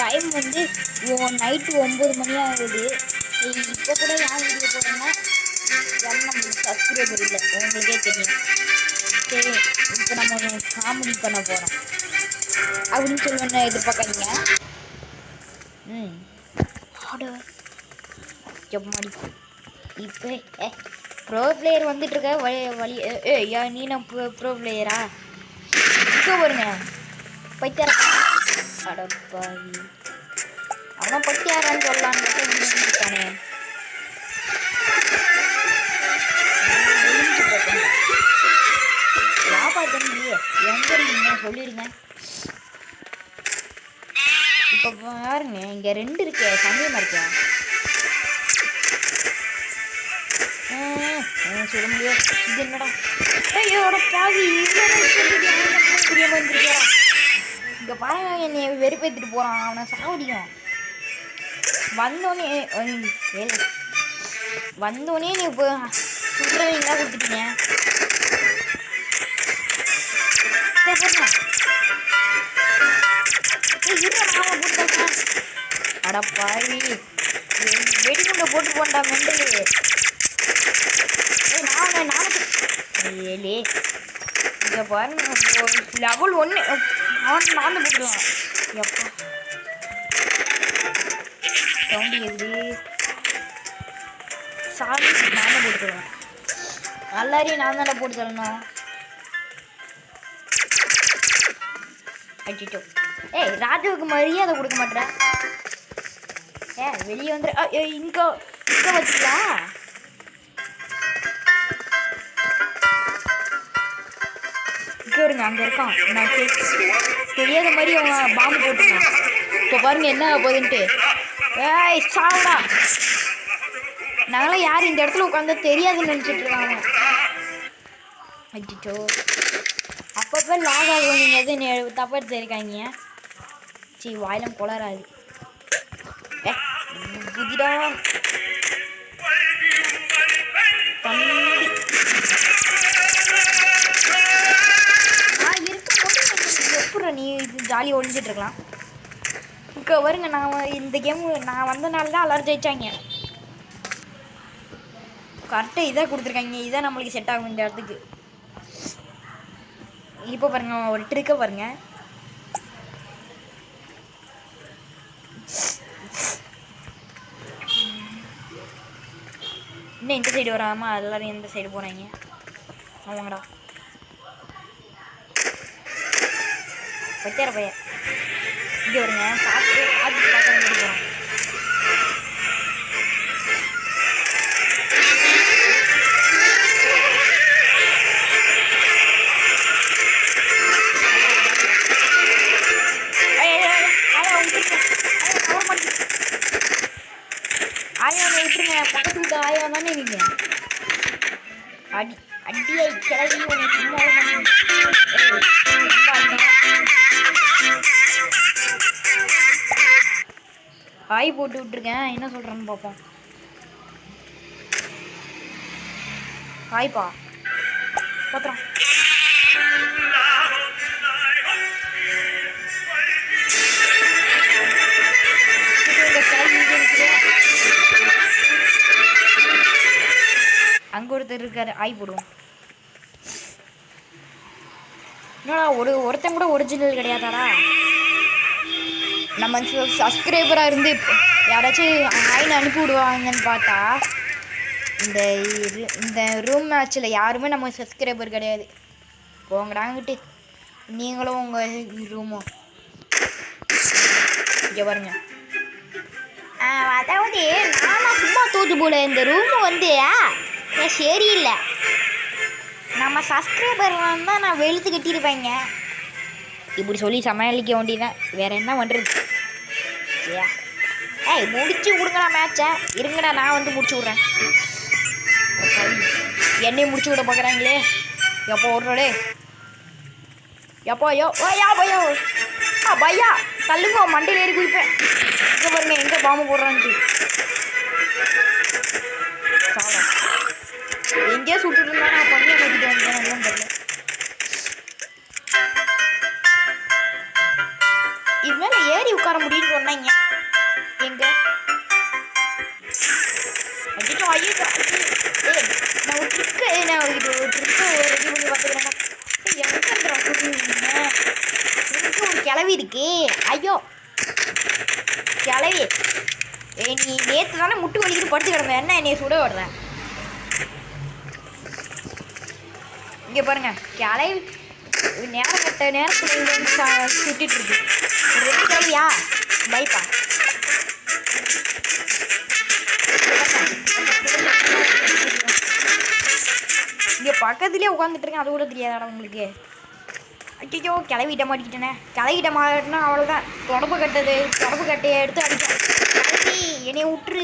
Time வந்து night 9 மணி ஆகுது. இப்போ கூட யார் வீடியோ போடுறேன்னா நம்ம சப்ஸ்கிரைபர் இல்லை, உங்களுக்கே தெரியும். சரி, இப்போ நம்ம காமெடி பண்ண போகிறோம் அப்படின்னு சொல்லுவேன்னா எதிர்பார்க்காதீங்க. ஆர்டர் ஜம்மாடி. இப்போ ப்ரோ பிளேயர் வந்துட்டு இருக்க வழி நீ நான் ப்ரோ பிளேயரா? இப்போ வருங்க பைத்தியார அடப்பாவி. அவன் பைத்தியாரான்னு சொல்லலான்னு யாப்பா தம்பி எங்க இருக்கீங்க சொல்லிடுங்க. இப்போ பாருங்க, இங்கே 2 இருக்கு. சமயமாக இருக்கேன் சொல்ல முடியாது. இது என்னடா ஐயோட பாவி வந்துருக்கியா? இங்கே பாருங்க, என்னை வெறுப்பேற்றிட்டு போகிறான். அவனை சாவடியும். வந்தோடனே நீ இப்போ சுடுறவங்களா கொடுத்துட்டீங்க. அடப்பாவி வெடிகுண்டை போட்டு போண்டா மெண்டலு. இங்க பாருங்க, லெவல் 1 அவன் நான் போட்டுருவான். எப்பா சவுண்டு எது சாமி, நான் தான் போட்டு தருவேன். எல்லாரையும் நான் தானே போட்டு தரணும். அடிச்சோ ராஜுவுக்கு மரியாதை கொடுக்க மாட்டேன். வெளியே வந்துடு. இங்க வச்சுக்கலாம். இருங்க, அங்கே இருக்கான். நான் தெரியாத மாதிரி அவன் பாம்பு போட்டுருக்கான். இப்போ பாருங்க என்ன போகுதுன்ட்டு. சாவடா. நாங்களாம் யார் இந்த இடத்துல உட்காந்து தெரியாதுன்னு நினச்சிட்டு இருக்காங்க. அடிச்சோ அப்பப்போ லாக் ஆகும். நீங்கள் எதுவும் தப்பாக எடுத்துருக்காங்க. சரி, வாயிலம் கொளராது. புதிடா எப்படி நீ இது ஜாலியாக ஒழிஞ்சிட்டு இருக்கலாம். இப்போ வருங்க, நான் இந்த கேமு நான் வந்தனால தான் எல்லாரும் ஜெயிச்சாங்க. கரெக்டாக இதாக கொடுத்துருக்காங்க. இதான் நம்மளுக்கு செட் ஆகும் இந்த இடத்துக்கு. இப்போ பாருங்க, ஒரு ட்ரிக்கை பாருங்க. இன்னும் இந்த சைடு வராமல் எல்லாரும் எந்த சைடு போகிறாங்க. ஆமாங்கடா பத்தியார பையன். இங்கே வருங்க, பார்த்து அது பார்க்க முடியும். ஆயாவை விட்டுருங்க, பக்கத்து வீட்டு ஆயா தானே நீங்க. அடியை கிளவி உனக்கு சும்மா ஆய் போட்டு விட்டுருக்கேன். என்ன சொல்கிறேன்னு பார்ப்போம். ஹாய்ப்பா பார்த்துறோம். அங்கே ஒருத்தர் இருக்காரு, ஆய் போடுவோம். என்னடா ஒருத்தன் கூட ஒரிஜினல் கிடையாதாடா? நம்ம சப்ஸ்கிரைபராக இருந்து யாராச்சும் ஆயின்னு அனுப்பி விடுவாங்கன்னு பார்த்தா இந்த ரூம் மேட்சில் யாருமே நம்ம சப்ஸ்கிரைபர் கிடையாது. போங்கடாங்கிட்டு நீங்களும் உங்கள் ரூமும். இங்கே பாருங்க, அதாவது நானும் சும்மா தோற்று போல. இந்த ரூமு வந்து சரியில்லை. நம்ம சப்ஸ்கிரைபர் தான் நான் வெளுத்து கட்டியிருப்பேங்க. இப்படி சொல்லி சமாளிக்க வேண்டியதான், வேறு என்ன பண்ணுறது? முடிச்சு விடுங்கடா மேட்சை. இருங்கடா, நான் வந்து முடிச்சு விட்றேன். என்னையும் முடிச்சு விட பார்க்குறாங்களே. எப்போ ஓடுறே எப்போ பையோ பையா தள்ளுங்க, மண்டையில் ஏறி குதிப்பேன். இங்கே பாருங்க எங்கே பாம்பு போடுறான்ட்டு. எங்கேயோ சுட்டுட்டு இருந்தா நான் பண்ணியை கட்டிட்டு வந்தேன். எல்லாம் தெரியல. இது மேலே ஏறி உட்கார முடியும்னு சொன்னாங்க. எங்க அடிச்சோ ஐயோ நான் ஒரு ட்ரிக்கு இது ஒரு ட்ரிக்கு ரெடி பண்ணி பார்த்துக்கிறேன். எனக்கு ஒரு கிளவி இருக்கு. ஐயோ கிளவி நீ நேற்று தானே முட்டு வலிக்கிட்டு படுத்து கிடந்த, என்ன என்னை சுட விடுறேன்? இங்கே பாருங்க கிளவி நேரப்பட்ட நேரத்தில் சுட்டிட்டு இருக்கு. ரெண்டு கிளவியா பைப்பா இங்கே பக்கத்துலேயே உட்காந்துட்டு இருக்கேன், அது கூட தெரியாதாடா உங்களுக்கு? ஐயோ கிளவிட்ட மாட்டிக்கிட்டேனே. கிளவிட்ட மாட்டினா அவ்வளோதான். தொடப்பு கட்டையை எடுத்து அடிக்கும். கிளவி என்னைய விட்டுரு.